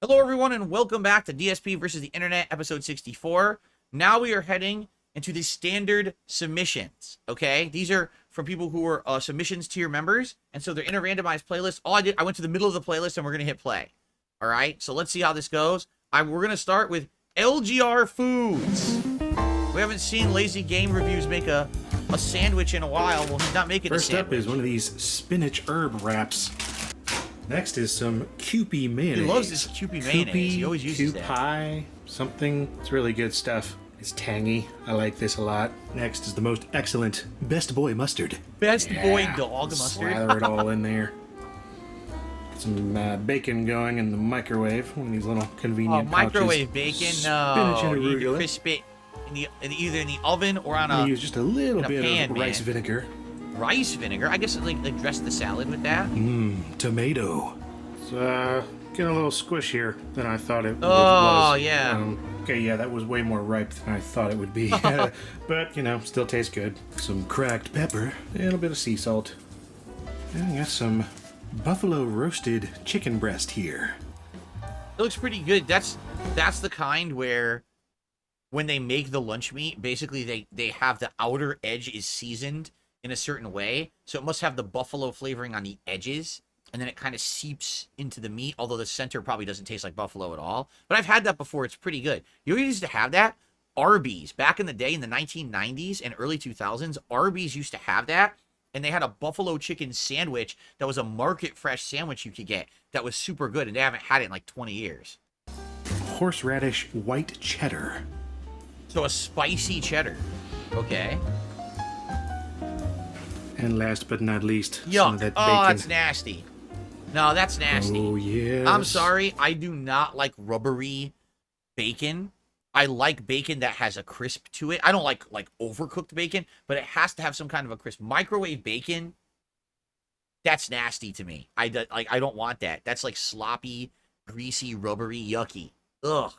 Hello, everyone, and welcome back to DSP versus the Internet, episode 64. Now we are heading into the standard submissions, okay? These are from people who are submissions to your members, and so they're in a randomized playlist. I went to the middle of the playlist, and we're going to hit play, all right? So let's see how this goes. We're going to start with LGR Foods. We haven't seen Lazy Game Reviews make a sandwich in a while. Well, he's not making a sandwich. First up is one of these spinach herb wraps. Next is some Kewpie mayonnaise. He loves this Kewpie mayonnaise. He always uses that. Kewpie something. It's really good stuff. It's tangy. I like this a lot. Next is the most excellent Best Boy mustard. Best Boy dog mustard. Slather it all in there. Some bacon going in the microwave. One of these little convenient microwave pouches. bacon? Spinach No. and You need to arugula. crisp it either in the oven or on I'm use just a little bit pan, of rice vinegar. rice vinegar. I guess like dress the salad with that. Tomato. It's getting a little squishier than I thought it was. Oh, yeah. Okay, yeah, that was way more ripe than I thought it would be. But, you know, still tastes good. Some cracked pepper, a little bit of sea salt. And I got some buffalo roasted chicken breast here. It looks pretty good. That's the kind where when they make the lunch meat, basically they have the outer edge is seasoned in a certain way. So it must have the buffalo flavoring on the edges. And then it kind of seeps into the meat, although the center probably doesn't taste like buffalo at all. But I've had that before. It's pretty good. You used to have that? Arby's. Back in the day, in the 1990s and early 2000s, Arby's used to have that. And they had a buffalo chicken sandwich that was a market fresh sandwich you could get that was super good. And they haven't had it in like 20 years. Horseradish white cheddar. So a spicy cheddar. Okay. And last but not least, Yuck. some of that bacon. Oh, that's nasty. No, that's nasty. Oh, yes. I'm sorry. I do not like rubbery bacon. I like bacon that has a crisp to it. I don't like overcooked bacon, but it has to have some kind of a crisp. Microwave bacon, that's nasty to me. I don't want that. That's like sloppy, greasy, rubbery, yucky. Ugh.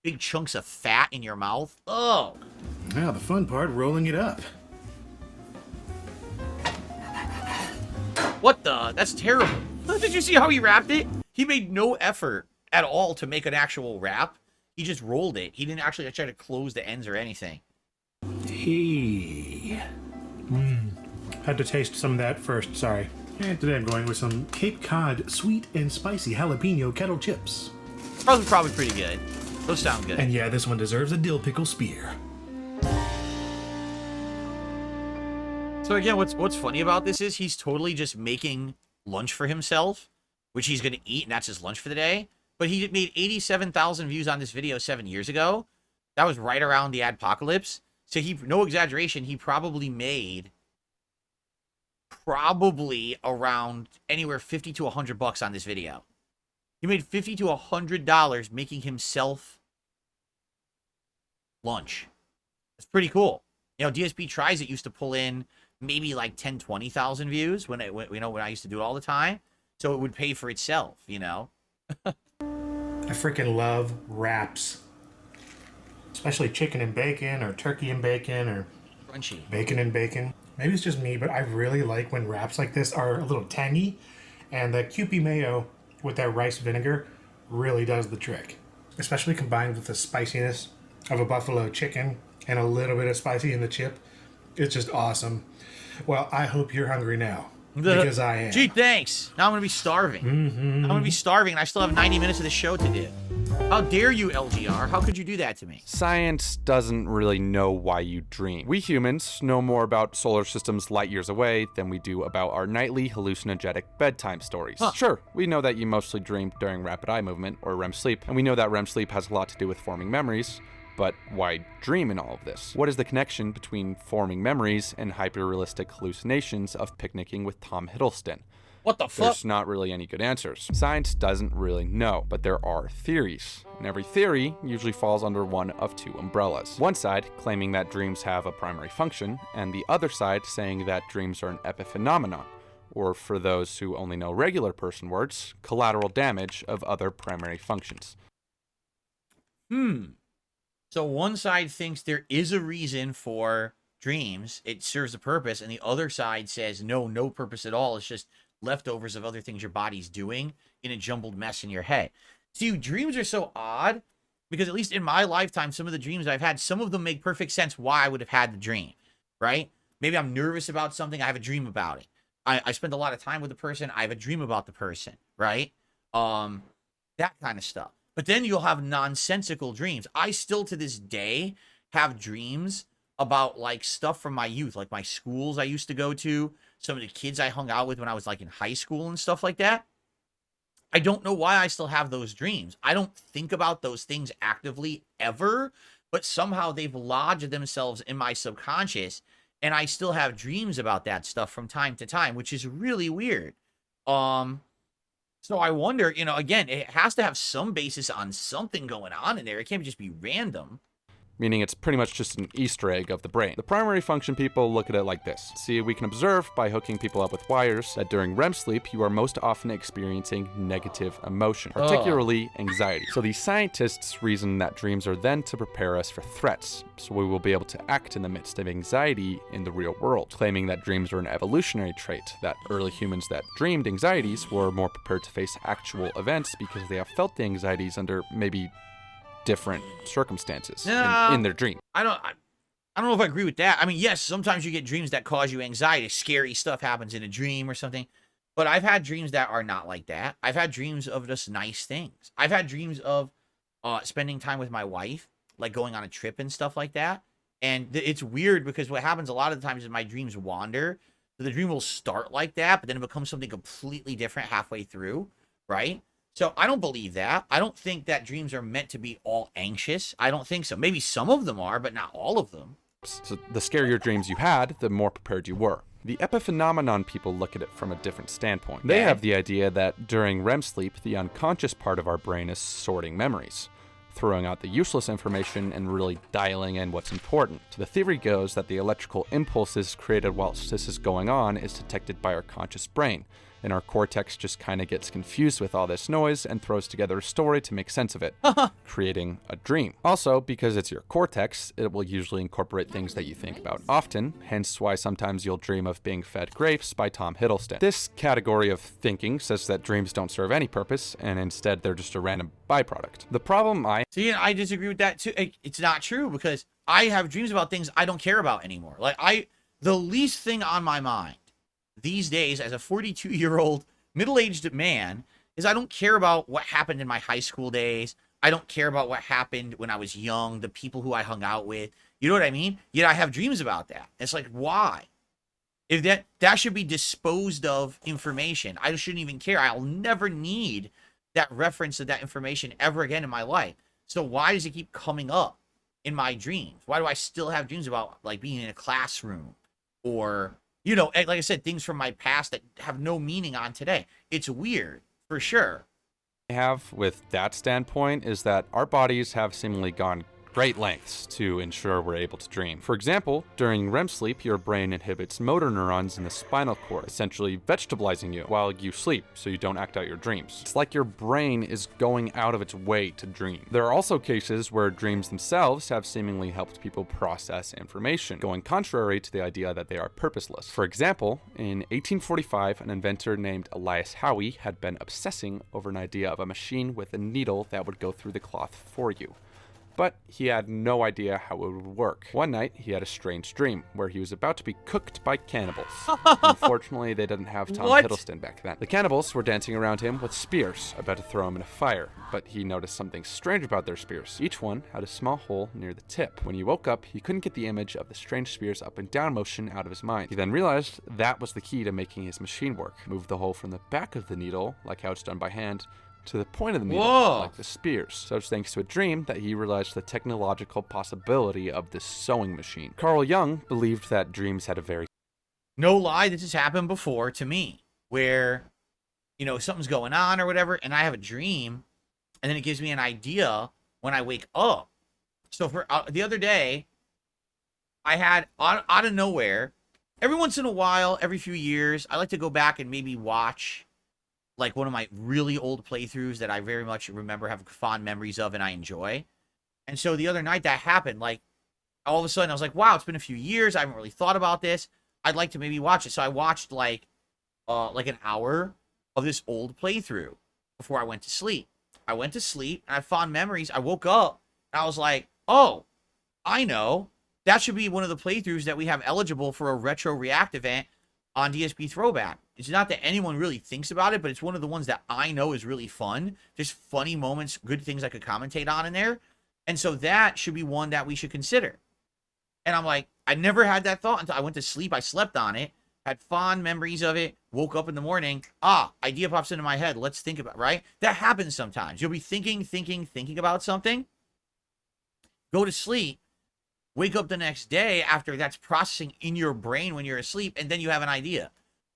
Big chunks of fat in your mouth. Ugh. Now the fun part, rolling it up. What the? That's terrible. Did you see how he wrapped it? He made no effort at all to make an actual wrap. He just rolled it. He didn't actually try to close the ends or anything. Hey. Had to taste some of that first, sorry. And today I'm going with some Cape Cod sweet and spicy jalapeno kettle chips. Probably pretty good. Those sound good. And yeah, this one deserves a dill pickle spear. So again, what's funny about this is he's totally just making lunch for himself, which he's going to eat, and that's his lunch for the day. But he made 87,000 views on this video 7 years ago. That was right around the adpocalypse. So no exaggeration, he probably made around anywhere 50 to 100 bucks on this video. He made $50 to $100 making himself lunch. That's pretty cool. You know, DSP Tries It used to pull in maybe like 10, 20,000 views when I used to do it all the time. So it would pay for itself, you know? I freaking love wraps. Especially chicken and bacon, or turkey and bacon, or Crunchy. bacon and bacon. Maybe it's just me, but I really like when wraps like this are a little tangy. And the Kewpie mayo with that rice vinegar really does the trick. Especially combined with the spiciness of a buffalo chicken and a little bit of spicy in the chip. It's just awesome. Well, I hope you're hungry now. Because I am. Gee, thanks. Now I'm going to be starving. I'm going to be starving, and I still have 90 minutes of the show to do. How dare you, LGR? How could you do that to me? Science doesn't really know why you dream. We humans know more about solar systems light years away than we do about our nightly hallucinogenic bedtime stories. Sure, we know that you mostly dream during rapid eye movement, or REM sleep, and we know that REM sleep has a lot to do with forming memories. But why dream in all of this? What is the connection between forming memories and hyper-realistic hallucinations of picnicking with Tom Hiddleston? What the fuck? There's not really any good answers. Science doesn't really know, but there are theories. And every theory usually falls under one of two umbrellas. One side claiming that dreams have a primary function, and the other side saying that dreams are an epiphenomenon, or for those who only know regular person words, collateral damage of other primary functions. So one side thinks there is a reason for dreams. It serves a purpose. And the other side says, no purpose at all. It's just leftovers of other things your body's doing in a jumbled mess in your head. See, dreams are so odd because at least in my lifetime, some of the dreams I've had, some of them make perfect sense why I would have had the dream, right? Maybe I'm nervous about something. I have a dream about it. I spend a lot of time with the person. I have a dream about the person, right? That kind of stuff. But then you'll have nonsensical dreams. I still to this day have dreams about like stuff from my youth, like my schools I used to go to, some of the kids I hung out with when I was like in high school and stuff like that. I don't know why I still have those dreams. I don't think about those things actively ever, but somehow they've lodged themselves in my subconscious and I still have dreams about that stuff from time to time, which is really weird. Um so I wonder, again, it has to have some basis on something going on in there. It can't just be random. Meaning it's pretty much just an Easter egg of the brain. The primary function people look at it like this. See, we can observe by hooking people up with wires that during REM sleep, you are most often experiencing negative emotion, particularly anxiety. So these scientists reason that dreams are then to prepare us for threats, so we will be able to act in the midst of anxiety in the real world, claiming that dreams are an evolutionary trait, that early humans that dreamed anxieties were more prepared to face actual events because they have felt the anxieties under maybe different circumstances in their dream. I don't know if I agree with that. I mean, yes, sometimes you get dreams that cause you anxiety. Scary stuff happens in a dream or something. But I've had dreams that are not like that. I've had dreams of just nice things. I've had dreams of spending time with my wife, like going on a trip and stuff like that. And it's weird because what happens a lot of the times is my dreams wander. So the dream will start like that, but then it becomes something completely different halfway through, right? So I don't believe that. I don't think that dreams are meant to be all anxious. I don't think so. Maybe some of them are, but not all of them. So the scarier dreams you had, the more prepared you were. The epiphenomenon people look at it from a different standpoint. They have the idea that during REM sleep, the unconscious part of our brain is sorting memories, throwing out the useless information and really dialing in what's important. So the theory goes that the electrical impulses created whilst this is going on is detected by our conscious brain, and our cortex just kind of gets confused with all this noise and throws together a story to make sense of it, creating a dream. Also, because it's your cortex, it will usually incorporate things that you think about often, hence why sometimes you'll dream of being fed grapes by Tom Hiddleston. This category of thinking says that dreams don't serve any purpose, and instead they're just a random byproduct. The problem See, I disagree with that too. It's not true because I have dreams about things I don't care about anymore. The least thing on my mind these days as a 42-year-old middle-aged man is I don't care about what happened in my high school days. I don't care about what happened when I was young, the people who I hung out with. You know what I mean? Yet I have dreams about that. It's like, why? If that should be disposed of information. I shouldn't even care. I'll never need that reference to that information ever again in my life. So why does it keep coming up in my dreams? Why do I still have dreams about like being in a classroom or like I said, things from my past that have no meaning on today? It's weird, for sure. I have with that standpoint is that our bodies have seemingly gone great lengths to ensure we're able to dream. For example, during REM sleep, your brain inhibits motor neurons in the spinal cord, essentially vegetabilizing you while you sleep so you don't act out your dreams. It's like your brain is going out of its way to dream. There are also cases where dreams themselves have seemingly helped people process information, going contrary to the idea that they are purposeless. For example, in 1845, an inventor named Elias Howe had been obsessing over an idea of a machine with a needle that would go through the cloth for you. But he had no idea how it would work. One night, he had a strange dream where he was about to be cooked by cannibals. Unfortunately, they didn't have Tom Hiddleston back then. The cannibals were dancing around him with spears, about to throw him in a fire, but he noticed something strange about their spears. Each one had a small hole near the tip. When he woke up, he couldn't get the image of the strange spears up and down motion out of his mind. He then realized that was the key to making his machine work. Move the hole from the back of the needle, like how it's done by hand, to the point of the needle, like the spears. So it's thanks to a dream that he realized the technological possibility of this sewing machine. Carl Jung believed that dreams had a very... No lie, this has happened before to me, where, something's going on or whatever, and I have a dream, and then it gives me an idea when I wake up. So for the other day, I had, out of nowhere, every once in a while, every few years, I like to go back and maybe watch like one of my really old playthroughs that I very much remember, have fond memories of, and I enjoy. And so the other night that happened, like all of a sudden I was like, wow, it's been a few years. I haven't really thought about this. I'd like to maybe watch it. So I watched like an hour of this old playthrough before I went to sleep. I went to sleep, and I had fond memories. I woke up, and I was like, oh, I know. That should be one of the playthroughs that we have eligible for a retro react event on DSP Throwback. It's not that anyone really thinks about it, but it's one of the ones that I know is really fun. Just funny moments, good things I could commentate on in there. And so that should be one that we should consider. And I'm like, I never had that thought until I went to sleep. I slept on it, had fond memories of it, woke up in the morning. Idea pops into my head. Let's think about it, right? That happens sometimes. You'll be thinking about something, go to sleep, wake up the next day after that's processing in your brain when you're asleep, and then you have an idea.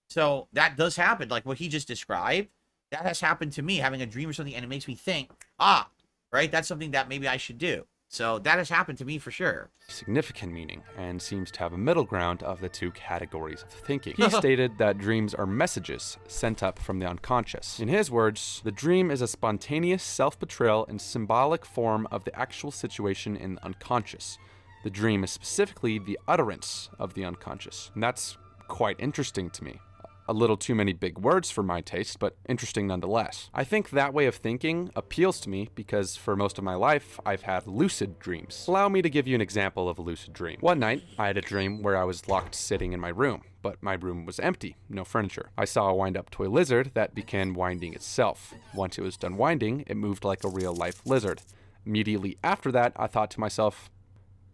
So that does happen. Like what he just described, that has happened to me, having a dream or something, and it makes me think, right? That's something that maybe I should do. So that has happened to me for sure. Significant meaning, and seems to have a middle ground of the two categories of thinking. He stated that dreams are messages sent up from the unconscious. In his words, the dream is a spontaneous self-betrayal and symbolic form of the actual situation in the unconscious. The dream is specifically the utterance of the unconscious. And that's quite interesting to me. A little too many big words for my taste, but interesting nonetheless. I think that way of thinking appeals to me because for most of my life, I've had lucid dreams. Allow me to give you an example of a lucid dream. One night, I had a dream where I was locked sitting in my room, but my room was empty, no furniture. I saw a wind-up toy lizard that began winding itself. Once it was done winding, it moved like a real-life lizard. Immediately after that, I thought to myself,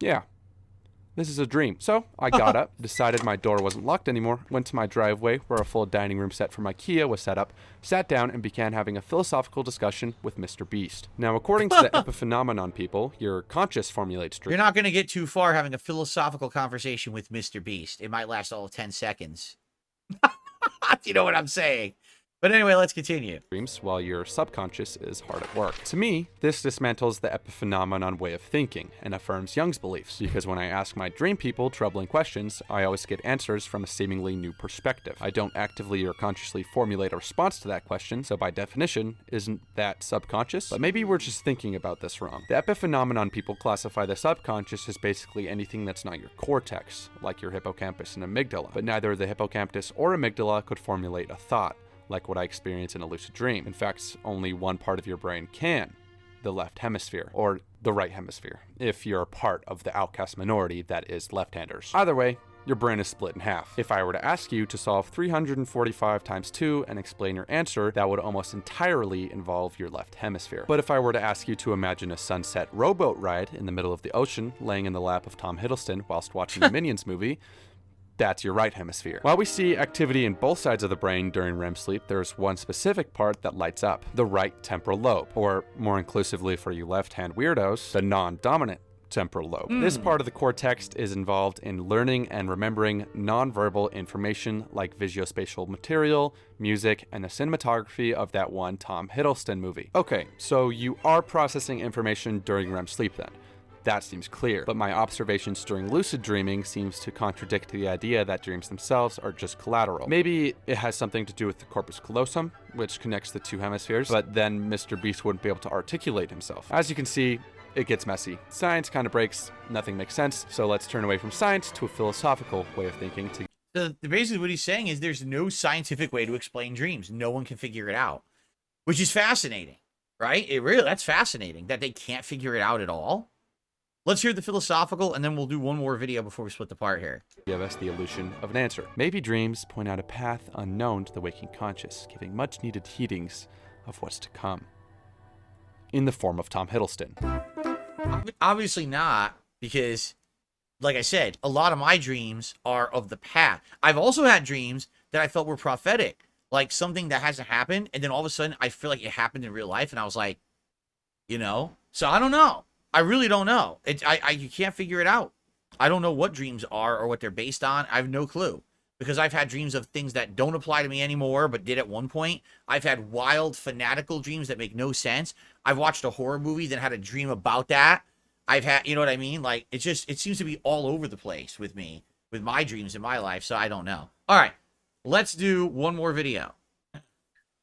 yeah, this is a dream. So I got up, decided my door wasn't locked anymore, went to my driveway where a full dining room set from IKEA was set up, sat down and began having a philosophical discussion with Mr. Beast. Now, according to the epiphenomenon people, your conscious formulates dreams. You're not going to get too far having a philosophical conversation with Mr. Beast. It might last all of 10 seconds. You know what I'm saying? But anyway, let's continue. Dreams while your subconscious is hard at work. To me, this dismantles the epiphenomenon way of thinking and affirms Jung's beliefs, because when I ask my dream people troubling questions, I always get answers from a seemingly new perspective. I don't actively or consciously formulate a response to that question, so by definition, isn't that subconscious? But maybe we're just thinking about this wrong. The epiphenomenon people classify the subconscious as basically anything that's not your cortex, like your hippocampus and amygdala. But neither the hippocampus or amygdala could formulate a thought, like what I experience in a lucid dream. In fact, only one part of your brain can, the left hemisphere, or the right hemisphere, if you're a part of the outcast minority that is left-handers. Either way, your brain is split in half. If I were to ask you to solve 345 times 2 and explain your answer, that would almost entirely involve your left hemisphere. But if I were to ask you to imagine a sunset rowboat ride in the middle of the ocean, laying in the lap of Tom Hiddleston whilst watching the Minions movie, that's your right hemisphere. While we see activity in both sides of the brain during REM sleep, there's one specific part that lights up, the right temporal lobe, or more inclusively for you left-hand weirdos, the non-dominant temporal lobe. This part of the cortex is involved in learning and remembering non-verbal information like visuospatial material, music, and the cinematography of that one Tom Hiddleston movie. Okay, so you are processing information during REM sleep then. That seems clear, but my observations during lucid dreaming seems to contradict the idea that dreams themselves are just collateral. Maybe it has something to do with the corpus callosum, which connects the two hemispheres, but then Mr. Beast wouldn't be able to articulate himself. As you can see, it gets messy. Science kind of breaks, nothing makes sense, so let's turn away from science to a philosophical way of thinking. Basically what he's saying is there's no scientific way to explain dreams. No one can figure it out, which is fascinating, right? That's fascinating that they can't figure it out at all. Let's hear the philosophical, and then we'll do one more video before we split the part here. Give us the illusion of an answer. Maybe dreams point out a path unknown to the waking conscious, giving much-needed heedings of what's to come. In the form of Tom Hiddleston. Obviously not, because, like I said, a lot of my dreams are of the past. I've also had dreams that I felt were prophetic, like something that hasn't happened, and then all of a sudden I feel like it happened in real life, and I was like, so I don't know. I really don't know. You can't figure it out. I don't know what dreams are or what they're based on. I have no clue, because I've had dreams of things that don't apply to me anymore, but did at one point. I've had wild, fanatical dreams that make no sense. I've watched a horror movie that had a dream about that. I've had, you know what I mean? Like, it seems to be all over the place with me, with my dreams in my life. So I don't know. All right, let's do one more video.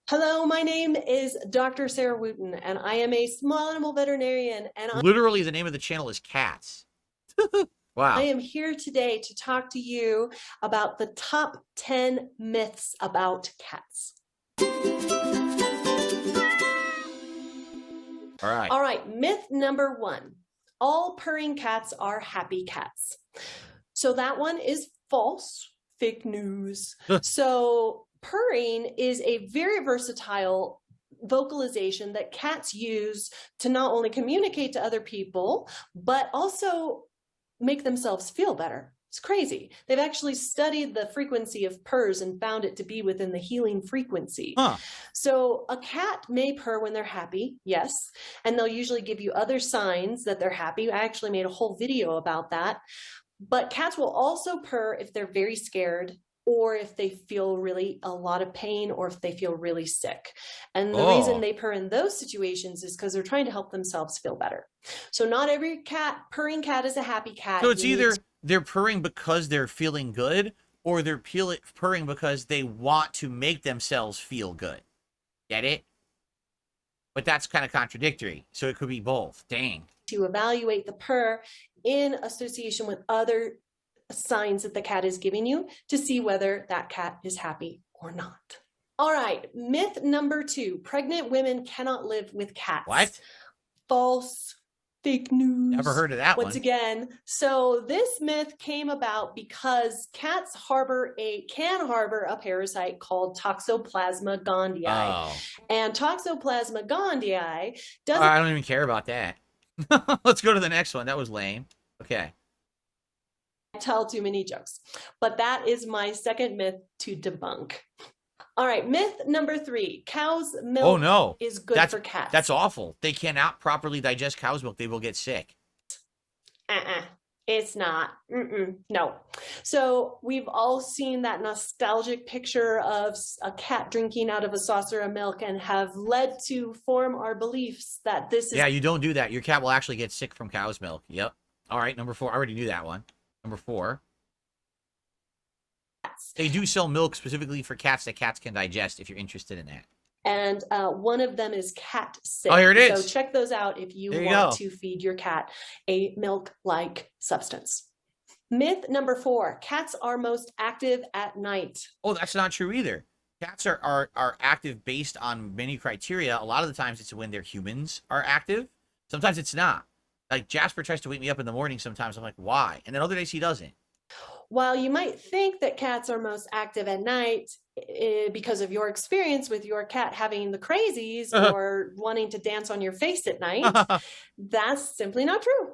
Hello, my name is Dr. Sarah Wooten, and I am a small animal veterinarian. And Literally, the name of the channel is Cats. Wow. I am here today to talk to you about the top 10 myths about cats. All right. All right, myth number 1. All purring cats are happy cats. So that one is false, fake news. So purring is a very versatile vocalization that cats use to not only communicate to other people, but also make themselves feel better. It's crazy. They've actually studied the frequency of purrs and found it to be within the healing frequency. Huh. So a cat may purr when they're happy, yes, and they'll usually give you other signs that they're happy. I actually made a whole video about that. But cats will also purr if they're very scared, or if they feel really a lot of pain, or if they feel really sick. And the reason they purr in those situations is because they're trying to help themselves feel better. So not every purring cat is a happy cat. So it's either they're purring because they're feeling good, or they're purring because they want to make themselves feel good. Get it? But that's kind of contradictory. So it could be both. Dang. To evaluate the purr in association with other signs that the cat is giving you to see whether that cat is happy or not. All right, myth number 2. Pregnant women cannot live with cats. What? False. Fake news. Never heard of that Once again, so this myth came about because cats can harbor a parasite called Toxoplasma gondii. Oh. And Toxoplasma gondii doesn't... I don't even care about that. Let's go to the next one. That was lame. Okay. Tell too many jokes. But that is my second myth to debunk. All right, myth number 3. Cow's milk is good for cats. That's awful. They cannot properly digest cow's milk. They will get sick. It's not. No. So we've all seen that nostalgic picture of a cat drinking out of a saucer of milk and have led to form our beliefs that this is... Yeah, you don't do that. Your cat will actually get sick from cow's milk. Yep. All right, number 4. I already knew that one. Number 4. They do sell milk specifically for cats that cats can digest if you're interested in that. And one of them is cat sick. Oh, here it is. So check those out if you want to feed your cat a milk-like substance. Myth number 4. Cats are most active at night. Oh, that's not true either. Cats are active based on many criteria. A lot of the times it's when their humans are active. Sometimes it's not. Like Jasper tries to wake me up in the morning sometimes. I'm like, why? And then other days he doesn't. While you might think that cats are most active at night because of your experience with your cat having the crazies or wanting to dance on your face at night, that's simply not true.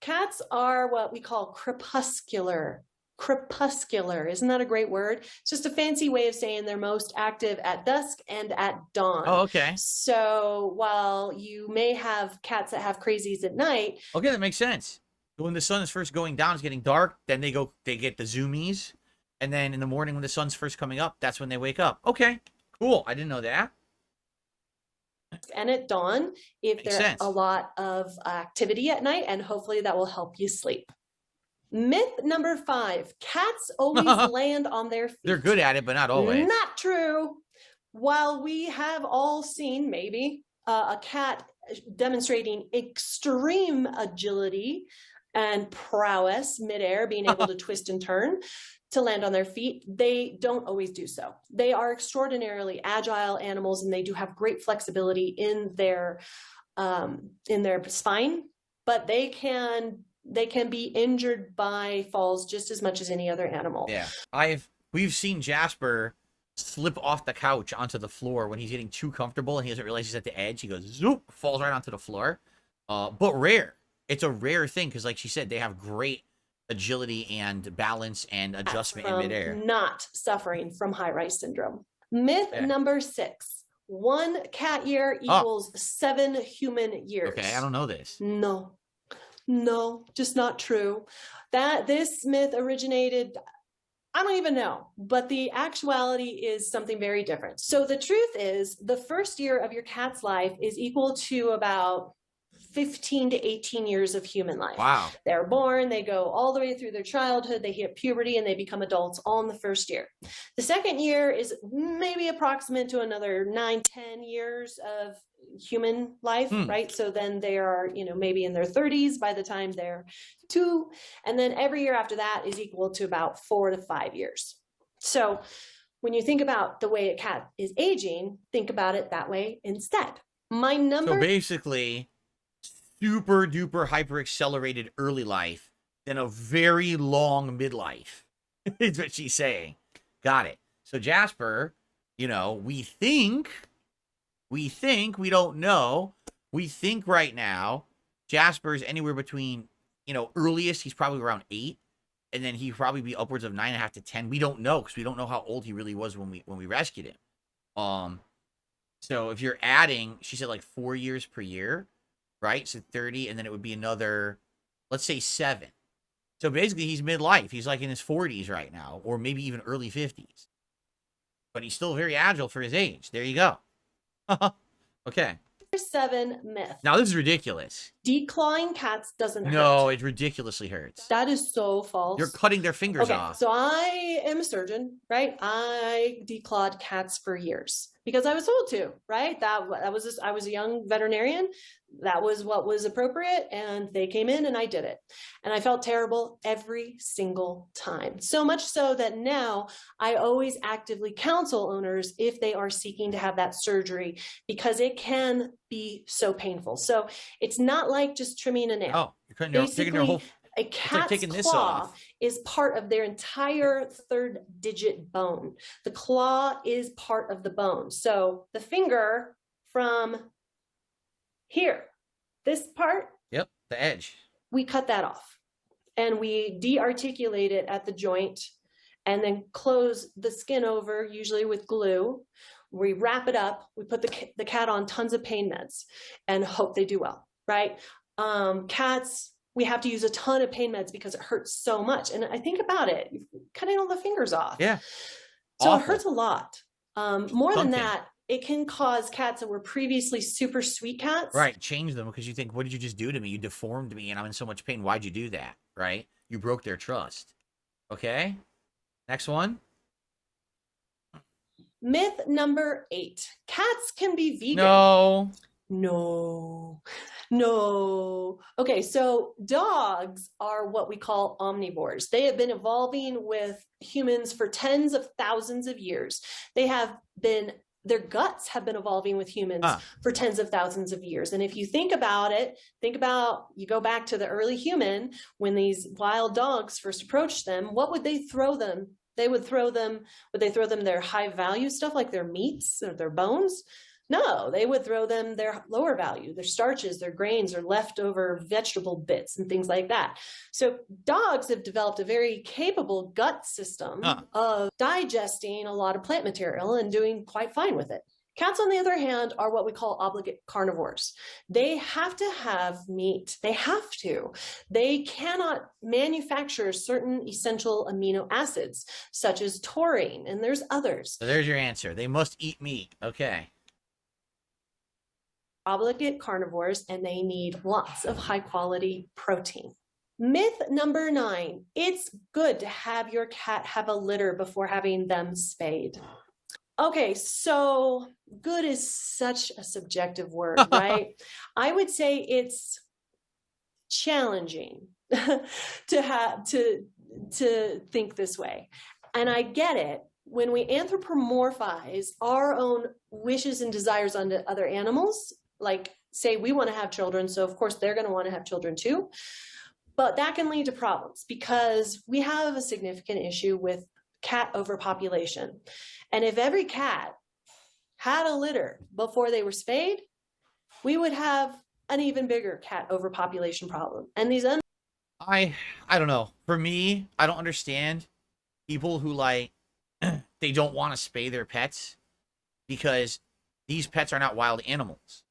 Cats are what we call crepuscular. Crepuscular, isn't that a great word? It's just a fancy way of saying they're most active at dusk and at dawn. Oh, okay. So while you may have cats that have crazies at night. Okay, that makes sense. When the sun is first going down, it's getting dark. Then they get the zoomies. And then in the morning when the sun's first coming up, that's when they wake up. Okay, cool. I didn't know that. And at dawn, if there's a lot of activity at night, and hopefully that will help you sleep. Myth number 5, cats always land on their feet. They're good at it, but not always. Not true. While we have all seen maybe a cat demonstrating extreme agility and prowess midair, being able to twist and turn to land on their feet, they don't always do so. They are extraordinarily agile animals, and they do have great flexibility in their spine, but they can be injured by falls just as much as any other animal. Yeah, we've seen Jasper slip off the couch onto the floor when he's getting too comfortable and he doesn't realize he's at the edge. He goes zoop, falls right onto the floor. But rare. It's a rare thing because, like she said, they have great agility and balance and adjustment in midair. Not suffering from high-rise syndrome. Myth number 6. 1 cat year equals 7 human years. Okay, I don't know this. No, just not true. This myth originated, I don't even know, but the actuality is something very different. So the truth is, the first year of your cat's life is equal to about 15 to 18 years of human life. Wow. They're born, they go all the way through their childhood, they hit puberty, and they become adults all in the first year. The second year is maybe approximate to another 9-10 years of human life, right? So then they are, maybe in their 30s by the time they're 2. And then every year after that is equal to about 4 to 5 years. So when you think about the way a cat is aging, think about it that way instead. So basically, super duper hyper accelerated early life than a very long midlife. Is what she's saying. Got it. So Jasper, you know, we think, we don't know. We think right now Jasper's anywhere between, you know, earliest he's probably around 8, and then he'd probably be upwards of 9.5 to 10. We don't know because we don't know how old he really was when we rescued him. So if you're adding, she said like 4 years per year, right? So 30, and then it would be another, let's say 7. So basically he's midlife. He's like in his 40s right now, or maybe even early 50s. But he's still very agile for his age. There you go. Okay. 7 myth. Now this is ridiculous. Declawing cats doesn't hurt. No, it ridiculously hurts. That is so false. You're cutting their fingers off. So I am a surgeon, right? I declawed cats for years because I was told to, right? I was a young veterinarian. That was what was appropriate, and they came in and I did it. And I felt terrible every single time. So much so that now I always actively counsel owners if they are seeking to have that surgery, because it can be so painful. So it's not like just trimming a nail. Oh, you're cutting their, taking their whole... A cat's claw is part of their entire 3rd digit bone. The claw is part of the bone. So the finger from here, this part. Yep, the edge. We cut that off and we de-articulate it at the joint and then close the skin over, usually with glue. We wrap it up. We put the cat on tons of pain meds and hope they do well, right? Cats, we have to use a ton of pain meds because it hurts so much. And I think about it, cutting all the fingers off. Yeah. So Awful. It hurts a lot. More than that, it can cause cats that were previously super sweet cats. Right. Change them because you think, what did you just do to me? You deformed me and I'm in so much pain. Why'd you do that? Right? You broke their trust. Okay. Next one. Myth number 8. Cats can be vegan. No. Okay, so dogs are what we call omnivores. They have been evolving with humans for tens of thousands of years. Their guts have been evolving with humans for tens of thousands of years. And if you think about it, you go back to the early human, when these wild dogs first approached them, what would they throw them? Would they throw them their high value stuff like their meats or their bones? No, they would throw them their lower value, their starches, their grains, or leftover vegetable bits and things like that. So dogs have developed a very capable gut system of digesting a lot of plant material and doing quite fine with it. Cats, on the other hand, are what we call obligate carnivores. They have to have meat. They have to. They cannot manufacture certain essential amino acids, such as taurine, and there's others. So there's your answer. They must eat meat. Okay. Obligate carnivores, and they need lots of high quality protein. Myth number 9, it's good to have your cat have a litter before having them spayed. Okay, so good is such a subjective word, right? I would say it's challenging to think this way. And I get it. When we anthropomorphize our own wishes and desires onto other animals, like say we want to have children, so of course they're going to want to have children too. But that can lead to problems because we have a significant issue with cat overpopulation. And if every cat had a litter before they were spayed, we would have an even bigger cat overpopulation problem. And these I don't know. For me, I don't understand people who like they don't want to spay their pets because these pets are not wild animals.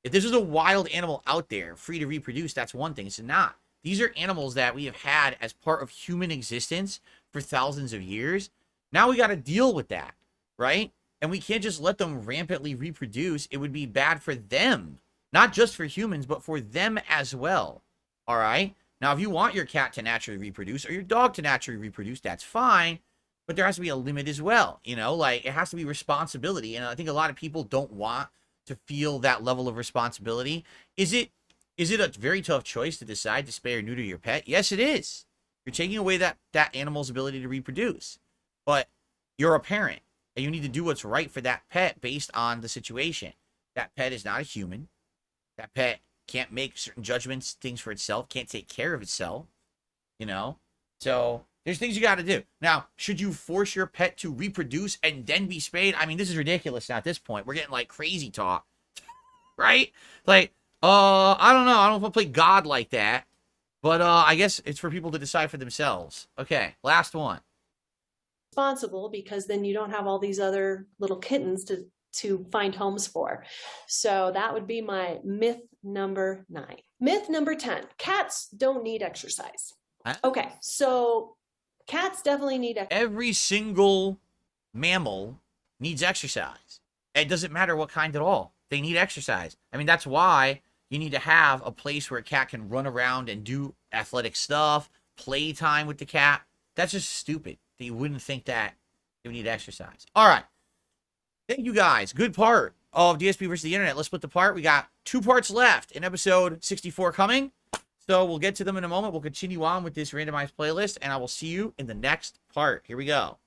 If this was a wild animal out there, free to reproduce, that's one thing. It's not. These are animals that we have had as part of human existence for thousands of years. Now we got to deal with that, right? And we can't just let them rampantly reproduce. It would be bad for them. Not just for humans, but for them as well. All right? Now, if you want your cat to naturally reproduce or your dog to naturally reproduce, that's fine. But there has to be a limit as well. You know, like it has to be responsibility. And I think a lot of people don't want to feel that level of responsibility. Is it a very tough choice to decide to spay or neuter your pet? Yes, it is. You're taking away that animal's ability to reproduce. But you're a parent, and you need to do what's right for that pet based on the situation. That pet is not a human. That pet can't make certain judgments, things for itself, can't take care of itself, So there's things you got to do. Now, should you force your pet to reproduce and then be spayed? I mean, this is ridiculous now at this point. We're getting like crazy talk, right? Like, I don't know. I don't know if I'll play God like that, but I guess it's for people to decide for themselves. Okay, last one. Responsible, because then you don't have all these other little kittens to find homes for. So that would be my myth number 9. Myth number 10, cats don't need exercise. Huh? Okay, so cats definitely need exercise. Every single mammal needs exercise. It doesn't matter what kind at all. They need exercise. I mean, that's why you need to have a place where a cat can run around and do athletic stuff, play time with the cat. That's just stupid. You wouldn't think that you would need exercise. All right. Thank you guys. Good part of DSP versus the internet. Let's split the part. We got 2 parts left in episode 64 coming. So we'll get to them in a moment. We'll continue on with this randomized playlist, and I will see you in the next part. Here we go.